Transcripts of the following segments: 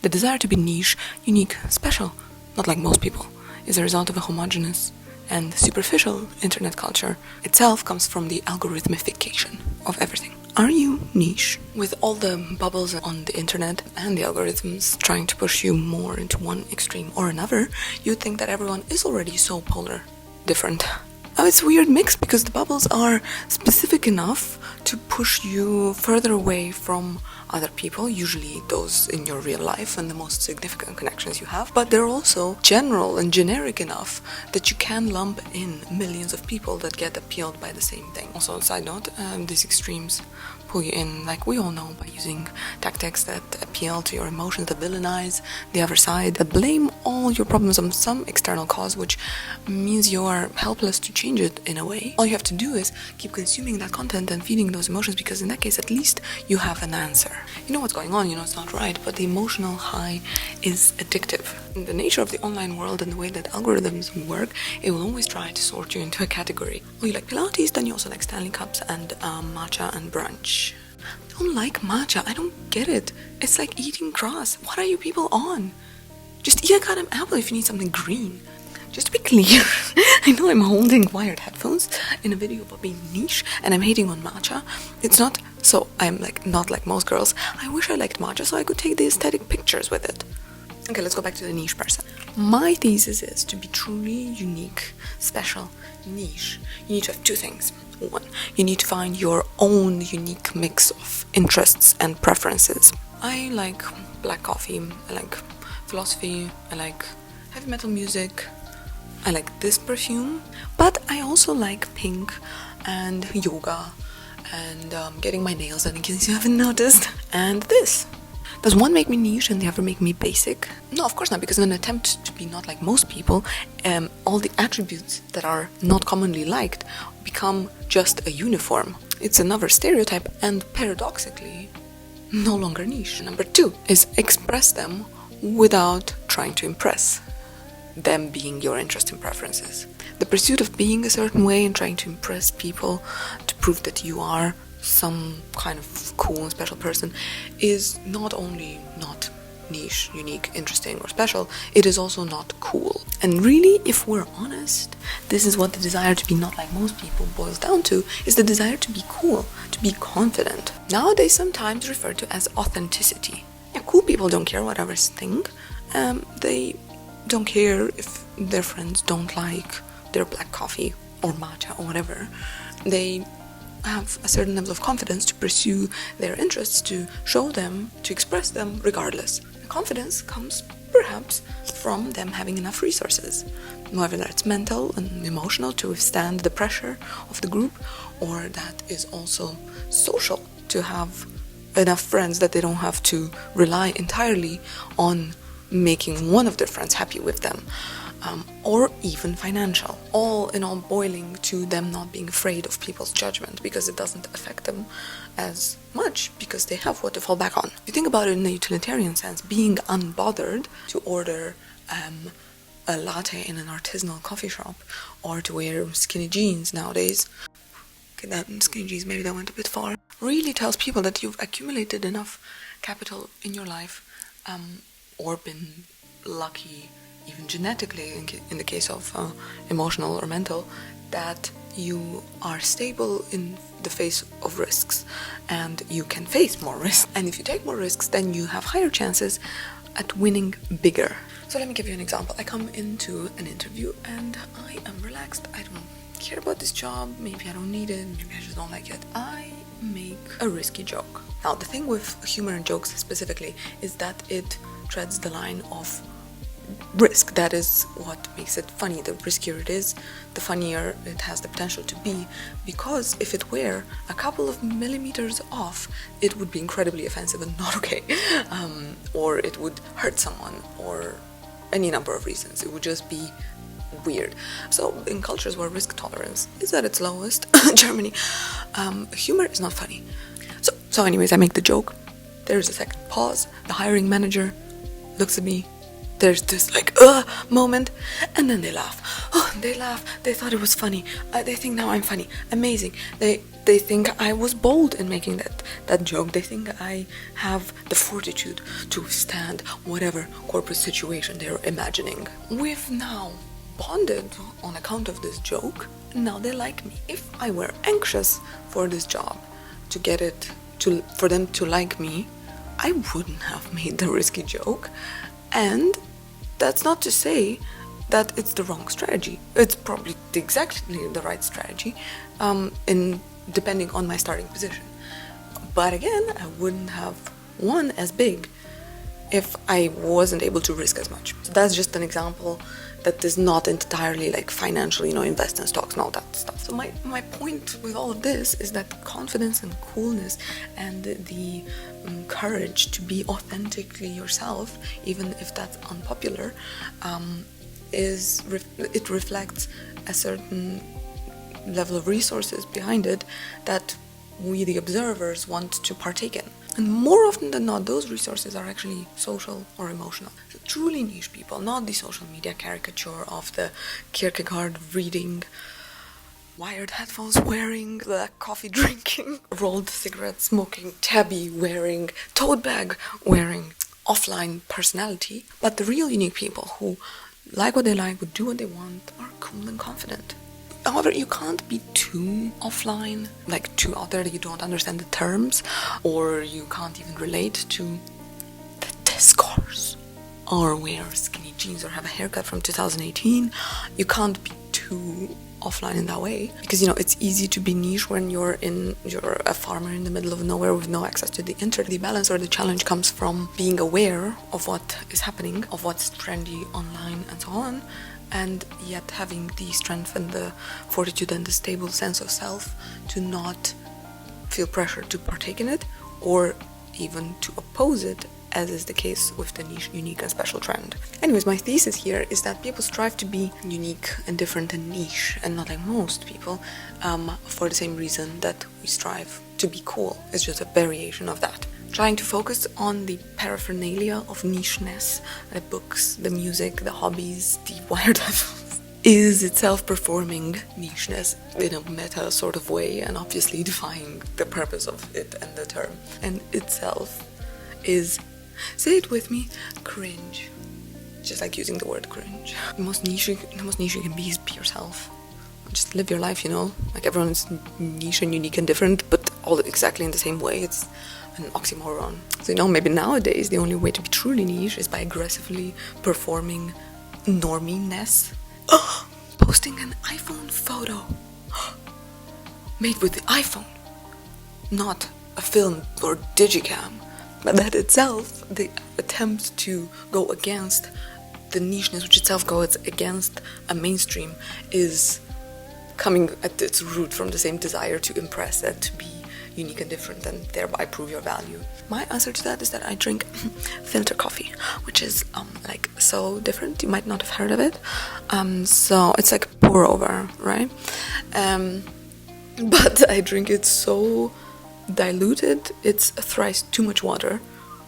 The desire to be niche, unique, special, not like most people, is a result of a homogeneous and superficial internet culture. Itself comes from the algorithmification of everything. Are you niche? With all the bubbles on the internet and the algorithms trying to push you more into one extreme or another, you'd think that everyone is already so polar different. Oh, it's a weird mix because the bubbles are specific enough to push you further away from other people, usually those in your real life and the most significant connections you have, but they're also general and generic enough that you can lump in millions of people that get appealed by the same thing. Also, on a side note, these extremes pull you in, like we all know, by using tactics that appeal to your emotions, that villainize the other side, that blame all your problems on some external cause, which means you are helpless to change it in a way. All you have to do is keep consuming that content and feeding those emotions, because in that case, at least you have an answer. You know what's going on, you know it's not right, but the emotional high is addictive. In the nature of the online world and the way that algorithms work, it will always try to sort you into a category. Oh, you like Pilates, then you also like Stanley Cups and matcha and brunch. I don't like matcha, I don't get it. It's like eating grass. What are you people on? Just eat a goddamn apple if you need something green. Just to be clear, I know I'm holding wired headphones in a video about being niche and I'm hating on matcha. It's not so I'm like not like most girls. I wish I liked matcha so I could take the aesthetic pictures with it. Okay, let's go back to the niche person. My thesis is to be truly unique, special, niche. You need to have two things. One, you need to find your own unique mix of interests and preferences. I like black coffee, I like philosophy, I like heavy metal music, I like this perfume, but I also like pink and yoga and getting my nails done, in case you haven't noticed, and this. Does one make me niche and the other make me basic? No, of course not, because in an attempt to be not like most people, all the attributes that are not commonly liked become just a uniform. It's another stereotype and paradoxically no longer niche. Number two is express them without trying to impress, them being your interest and preferences. The pursuit of being a certain way and trying to impress people to prove that you are some kind of cool and special person is not only not niche, unique, interesting, or special, it is also not cool. And really, if we're honest, this is what the desire to be not like most people boils down to, is the desire to be cool, to be confident. Nowadays sometimes referred to as authenticity. Yeah, cool people don't care what others think. They don't care if their friends don't like their black coffee or matcha or whatever. They have a certain level of confidence to pursue their interests, to show them, to express them regardless. The confidence comes perhaps from them having enough resources, whether that's mental and emotional to withstand the pressure of the group, or that is also social, to have enough friends that they don't have to rely entirely on making one of their friends happy with them. Or even financial, all in all boiling to them not being afraid of people's judgment because it doesn't affect them as much because they have what to fall back on. If you think about it in a utilitarian sense, being unbothered to order a latte in an artisanal coffee shop or to wear skinny jeans nowadays, okay, that skinny jeans, maybe that went a bit far, really tells people that you've accumulated enough capital in your life or been lucky, even genetically, in the case of emotional or mental, that you are stable in the face of risks and you can face more risks. And if you take more risks, then you have higher chances at winning bigger. So let me give you an example. I come into an interview and I am relaxed. I don't care about this job. Maybe I don't need it. Maybe I just don't like it. I make a risky joke. Now, the thing with humor and jokes specifically is that it treads the line of risk. That is what makes it funny. The riskier it is, the funnier it has the potential to be, because if it were a couple of millimeters off, it would be incredibly offensive and not okay, or it would hurt someone, or any number of reasons. It would just be weird. So in cultures where risk tolerance is at its lowest, Germany, humor is not funny. So anyways, I make the joke. There's a second pause. The hiring manager looks at me. There's this moment, and then they laugh. Oh, they laugh. They thought it was funny. They think now I'm funny. Amazing. They they think I was bold in making that joke. They think I have the fortitude to withstand whatever corporate situation they're imagining. We've now bonded on account of this joke, and now they like me. If I were anxious for this job, to get it, for them to like me, I wouldn't have made the risky joke. And that's not to say that it's the wrong strategy. It's probably exactly the right strategy, in depending on my starting position. But again, I wouldn't have won as big if I wasn't able to risk as much. So that's just an example that is not entirely like financial, invest in stocks and all that stuff. So my point with all of this is that confidence and coolness and the courage to be authentically yourself, even if that's unpopular, it reflects a certain level of resources behind it that we, the observers, want to partake in. And more often than not, those resources are actually social or emotional. So truly niche people, not the social media caricature of the Kierkegaard reading, wired headphones wearing, black coffee drinking, rolled cigarette smoking, tabby wearing, tote bag wearing, offline personality, but the real unique people who like what they like, would do what they want, are cool and confident. However, you can't be too offline, like too out there that you don't understand the terms, or you can't even relate to the discourse, or wear skinny jeans or have a haircut from 2018. You can't be too offline in that way, because it's easy to be niche when you're a farmer in the middle of nowhere with no access to the internet. The balance or the challenge comes from being aware of what is happening, of what's trendy online and so on, and yet having the strength and the fortitude and the stable sense of self to not feel pressure to partake in it or even to oppose it, as is the case with the niche, unique and special trend. Anyways, my thesis here is that people strive to be unique and different and niche and not like most people, for the same reason that we strive to be cool. It's just a variation of that. Trying to focus on the paraphernalia of nicheness, the books, the music, the hobbies, the wired headphones, is itself performing nicheness in a meta sort of way, and obviously defying the purpose of it and the term. And itself is, say it with me, cringe. Just like using the word cringe. The most niche you can be is be yourself. Just live your life, like everyone's niche and unique and different, but all exactly in the same way. It's an oxymoron. So maybe nowadays the only way to be truly niche is by aggressively performing norminess. Posting an iPhone photo made with the iPhone, not a film or digicam. But that itself, the attempt to go against the nicheness, which itself goes against a mainstream, is coming at its root from the same desire to impress and to be unique and different and thereby prove your value. My answer to that is that I drink filter coffee, which is so different. You might not have heard of it. So it's like pour over, right? But I drink it so diluted, it's thrice too much water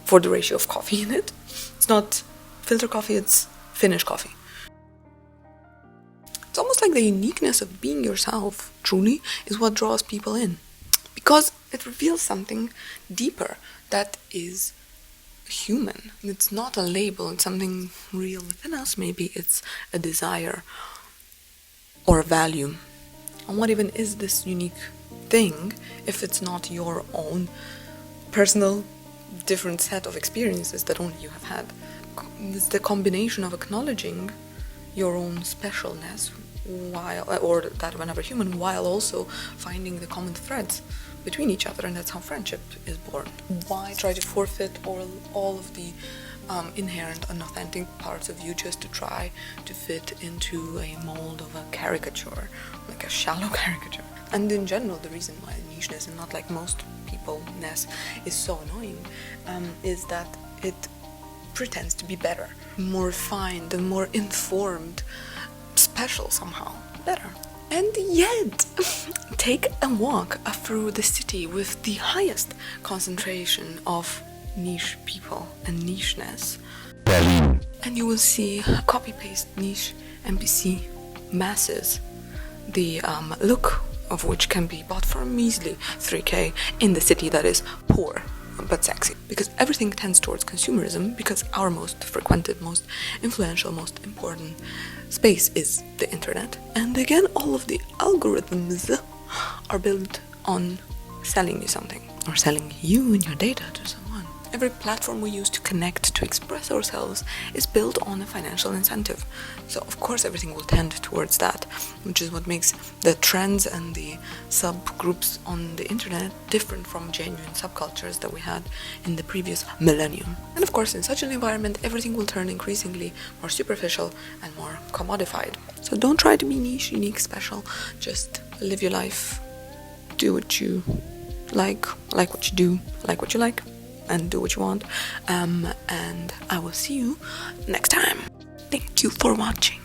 for the ratio of coffee in it. It's not filter coffee, it's Finnish coffee. It's almost like the uniqueness of being yourself, truly, is what draws people in. Because it reveals something deeper that is human. It's not a label, it's something real within us. Maybe it's a desire or a value. And what even is this unique thing if it's not your own personal different set of experiences that only you have had? It's the combination of acknowledging your own specialness or that of another human, while also finding the common threads between each other, and that's how friendship is born. Why try to forfeit all of the inherent and authentic parts of you just to try to fit into a mold of a caricature, like a shallow caricature? And in general, the reason why nicheness and not like most people-ness is so annoying is that it pretends to be better, more refined and more informed, special somehow, better. And yet, take a walk through the city with the highest concentration of niche people and nicheness, Berlin, and you will see copy-paste niche NPC masses. The look of which can be bought for a measly 3K in the city that is poor but sexy. Because everything tends towards consumerism, because our most frequented, most influential, most important space is the internet. And again, all of the algorithms are built on selling you something, or selling you and your data to someone. Every platform we use to connect, to express ourselves, is built on a financial incentive. So of course everything will tend towards that, which is what makes the trends and the subgroups on the internet different from genuine subcultures that we had in the previous millennium. And of course, in such an environment, everything will turn increasingly more superficial and more commodified. So don't try to be niche, unique, special. Just live your life. Do what you like what you do, like what you like, and do what you want. And I will see you next time. Thank you for watching.